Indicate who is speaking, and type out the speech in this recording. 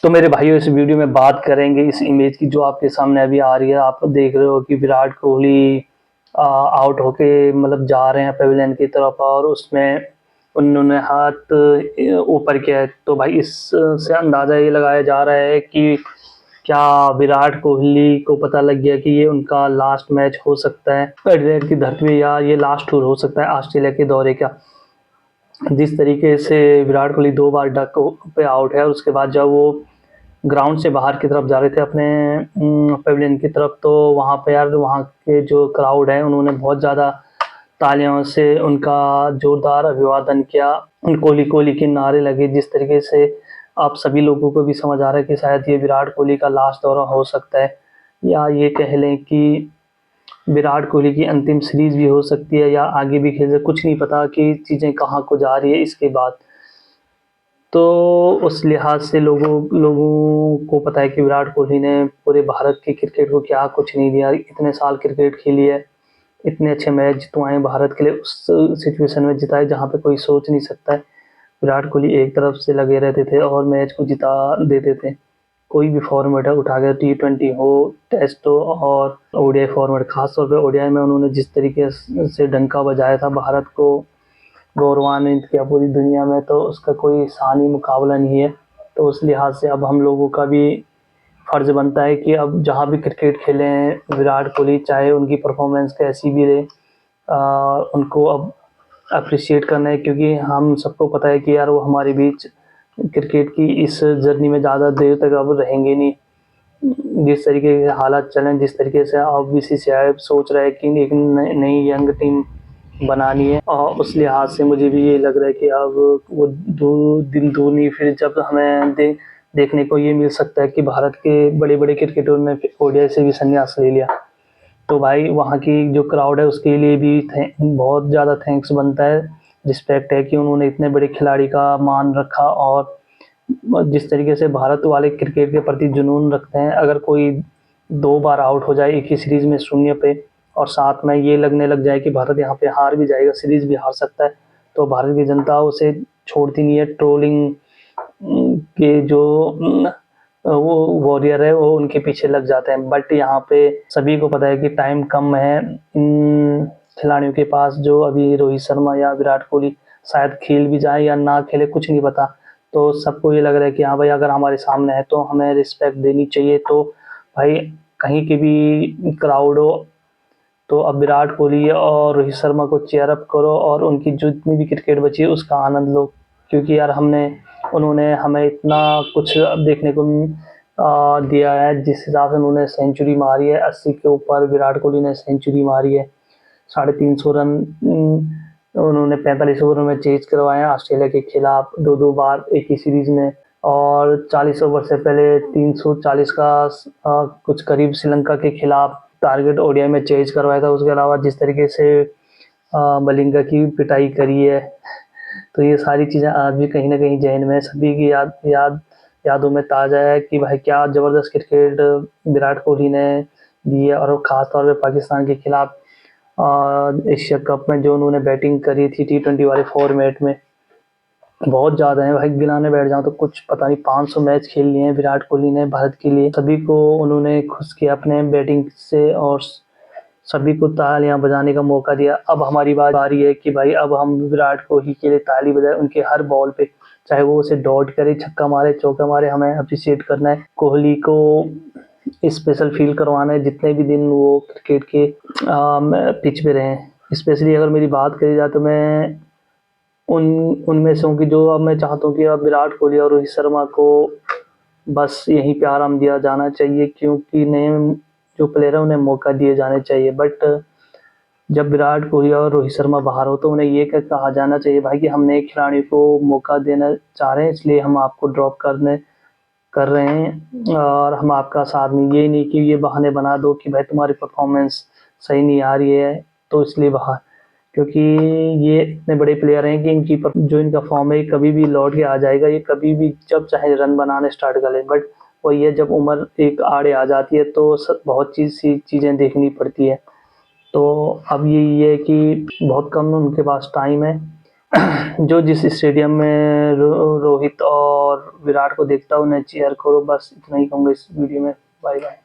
Speaker 1: तो मेरे भाइयों, इस वीडियो में बात करेंगे इस इमेज की जो आपके सामने अभी आ रही है। आप देख रहे हो कि विराट कोहली आउट होके मतलब जा रहे हैं पवेलियन की तरफ, और उसमें उन्होंने हाथ ऊपर किया है। तो भाई इससे अंदाज़ा ये लगाया जा रहा है कि क्या विराट कोहली को पता लग गया कि ये उनका लास्ट मैच हो सकता है एडिलेड की धरती पे, या ये लास्ट टूर हो सकता है ऑस्ट्रेलिया के दौरे का। जिस तरीके से विराट कोहली 2 बार डक पे आउट है, और उसके बाद जब वो ग्राउंड से बाहर की तरफ जा रहे थे अपने पवेलियन की तरफ, तो वहाँ पे यार वहाँ के जो क्राउड है उन्होंने बहुत ज़्यादा तालियों से उनका जोरदार अभिवादन किया। कोहली कोहली के नारे लगे। जिस तरीके से आप सभी लोगों को भी समझ आ रहा है कि शायद ये विराट कोहली का लास्ट दौरा हो सकता है, या ये कह लें कि विराट कोहली की अंतिम सीरीज भी हो सकती है, या आगे भी खेल सकते। कुछ नहीं पता कि चीज़ें कहाँ को जा रही है इसके बाद। तो उस लिहाज से लोगों लोगों को पता है कि विराट कोहली ने पूरे भारत के क्रिकेट को क्या कुछ नहीं दिया। इतने साल क्रिकेट खेली है, इतने अच्छे मैच जितवाए भारत के लिए, उस सिचुएशन में जिताए जहाँ पे कोई सोच नहीं सकता है। विराट कोहली एक तरफ से लगे रहते थे और मैच को जिता देते थे। कोई भी फॉर्मेट है उठा के, T20 हो, टेस्ट हो और ओडीआई फॉर्मेट, खासतौर पे ओडीआई में उन्होंने जिस तरीके से डंका बजाया था, भारत को गौरवान्वित किया पूरी दुनिया में, तो उसका कोई सानी मुकाबला नहीं है। तो उस लिहाज से अब हम लोगों का भी फर्ज बनता है कि अब जहाँ भी क्रिकेट खेलें विराट कोहली, चाहे उनकी परफॉर्मेंस कैसी भी रहे, उनको अब अप्रिशिएट करना है, क्योंकि हम सबको पता है कि यार वो हमारे बीच क्रिकेट की इस जर्नी में ज़्यादा देर तक अब रहेंगे नहीं। जिस तरीके के हालात चलें, जिस तरीके से अब बीसीसीआई सोच रहा है कि एक नई यंग टीम बनानी है, और उस लिहाज से मुझे भी ये लग रहा है कि अब वो दिन दूनी फिर जब हमें देखने को ये मिल सकता है कि भारत के बड़े बड़े क्रिकेटरों ने ओडीआई से भी संन्यास ले लिया। तो भाई वहाँ की जो क्राउड है उसके लिए भी बहुत ज़्यादा थैंक्स बनता है, रिस्पेक्ट है कि उन्होंने इतने बड़े खिलाड़ी का मान रखा। और जिस तरीके से भारत वाले क्रिकेट के प्रति जुनून रखते हैं, अगर कोई 2 बार आउट हो जाए एक ही सीरीज में 0 पे, और साथ में ये लगने लग जाए कि भारत यहाँ पे हार भी जाएगा, सीरीज भी हार सकता है, तो भारत की जनता उसे छोड़ती नहीं है। ट्रोलिंग के जो वो वॉरियर है वो उनके पीछे लग जाते हैं। बट यहाँ पे सभी को पता है कि टाइम कम है इन खिलाड़ियों के पास। जो अभी रोहित शर्मा या विराट कोहली शायद खेल भी जाए या ना खेले, कुछ नहीं पता। तो सबको ये लग रहा है कि हाँ भाई, अगर हमारे सामने है तो हमें रिस्पेक्ट देनी चाहिए। तो भाई कहीं की भी क्राउड हो, तो अब विराट कोहली और रोहित शर्मा को चीयर अप करो, और उनकी जितनी भी क्रिकेट बची है उसका आनंद लो। क्योंकि यार उन्होंने हमें इतना कुछ देखने को दिया है। जिस हिसाब से उन्होंने सेंचुरी मारी है, 80 के ऊपर विराट कोहली ने सेंचुरी मारी है, 350 रन उन्होंने 45 ओवर में चेज करवाए हैं ऑस्ट्रेलिया के खिलाफ 2-2 बार एक ही सीरीज में। और 40 ओवर से पहले 340 का कुछ करीब श्रीलंका के खिलाफ टारगेट ओडीआई में चेज करवाया था। उसके अलावा जिस तरीके से मलिंगा की पिटाई करी है, तो ये सारी चीज़ें आज भी कहीं ना कहीं जहन में सभी की यादों में ताज़ा है कि भाई क्या ज़बरदस्त क्रिकेट विराट कोहली ने दी है। और ख़ास तौर पे पाकिस्तान के खिलाफ एशिया कप में जो उन्होंने बैटिंग करी थी T20 वाले फॉर्मेट में, बहुत ज़्यादा है भाई। गिनाने बैठ जाऊँ तो कुछ पता नहीं 500 मैच खेल लिए हैं विराट कोहली ने भारत के लिए। सभी को उन्होंने खुश किया अपने बैटिंग से, और सभी को तालियां बजाने का मौका दिया। अब हमारी बारी है कि भाई अब हम विराट कोहली के लिए ताली बजाए उनके हर बॉल पे, चाहे वो उसे डॉट करे, छक्का मारे, चौका मारे, हमें अप्रिशिएट करना है। कोहली को स्पेशल फील करवाना है जितने भी दिन वो क्रिकेट के पिच पे रहे। स्पेशली अगर मेरी बात करी जाए तो मैं उन उनमें से हूँ कि जो अब मैं चाहता हूँ कि अब विराट कोहली और रोहित शर्मा को बस यही पे आराम दिया जाना चाहिए, क्योंकि नए जो प्लेयर है उन्हें मौका दिए जाने चाहिए। बट जब विराट कोहली और रोहित शर्मा बाहर हो तो उन्हें ये कहा जाना चाहिए भाई कि हम नए खिलाड़ी को मौका देना चाह रहे हैं, इसलिए हम आपको ड्रॉप कर रहे हैं, और हम आपका साथ नहीं। ये नहीं कि ये बहाने बना दो कि भाई तुम्हारी परफॉर्मेंस सही नहीं आ रही है तो इसलिए बाहर। क्योंकि ये इतने बड़े प्लेयर हैं कि जो इनका फॉर्म है ये कभी भी लौट के आ जाएगा। ये कभी भी जब चाहे रन बनाने स्टार्ट कर ले। बट वही है, जब उम्र एक आड़े आ जाती है तो बहुत सी चीज़ें देखनी पड़ती है। तो अब ये है कि बहुत कम उनके पास टाइम है। जो जिस स्टेडियम में रोहित और विराट को देखता हूँ, उन्हें चीयर करो। बस इतना ही कहूँगा इस वीडियो में। Bye bye.